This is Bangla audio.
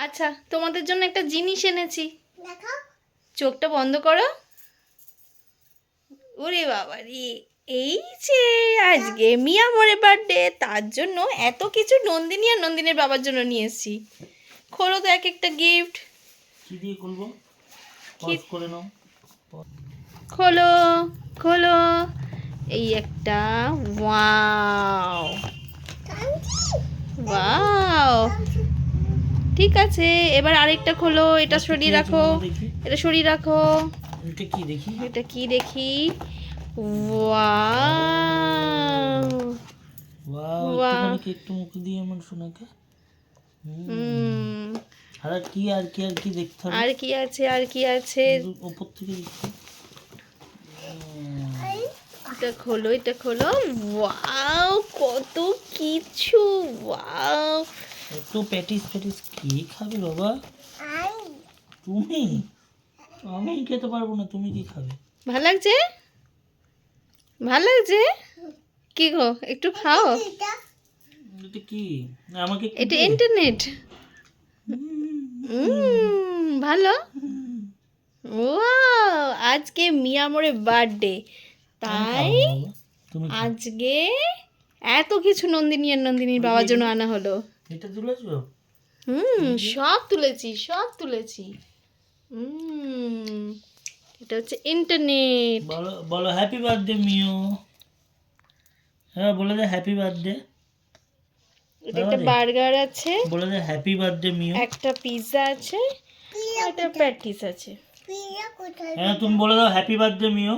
আচ্ছা, তোমাদের জন্য একটা জিনিস এনেছি। চোখটা বন্ধ করো। ওরে বাবা রে, এই যে আজকে মিয়া মোরে বার্থডে, তার জন্য এত কিছু নন্দিনী আর নন্দিনীর বাবার জন্য নিয়ে এসেছি। খোলো তো এক একটা গিফট। কি দিয়ে খুলবো? পজ করে নাও। খোলো খোলো। এই একটা, ওয়াও ওয়াও, ঠিক আছে। এবার আরেকটা খোলো, এটা সরিয়ে রাখো, এটা সরিয়ে রাখো। এটা কি দেখি? এটা কি দেখি? Wow wow, wow. একটুখানি একটু মুখ দিয়ে আমার শোনাকে। হুম, আর কি আর কি আর কি দেখতে হবে? আর কি আছে, আর কি আছে? উপর থেকে দেখি। এটা খোলো, এটা খোলো। ওয়াও, কত কিছু! ওয়াও, এত প্যাটিস প্যাটিস কি খাবে বাবা? তুমি? আমি খেতে পারবো না, তুমি কি খাবে? ভাল লাগছে? ভাল লাগছে? কি গো, একটু খাও। এটা কি? আমাকে একটু এটা দে। ইন্টারনেট। ভালো। ওয়াও, আজকে মিয়া মোরে বার্থডে, আমি তাই খাবো না বাবা, তুমি খাও। আজকে এত কিছু নন্দিনী আর নন্দিনীর বাবার জন্য আনা হলো। এটা তুলেছো? সব তুলেছি, সব তুলেছি। এটা হচ্ছে ইন্টারনেট। বলো বলো হ্যাপি বার্থডে মিও। হ্যাঁ বলে দে হ্যাপি বার্থডে। এটা একটা বার্গার আছে, বলে দে হ্যাপি বার্থডে মিও। একটা পিৎজা আছে, একটা প্যাটিস আছে। হ্যাঁ তুমি বলে দাও হ্যাপি বার্থডে মিও।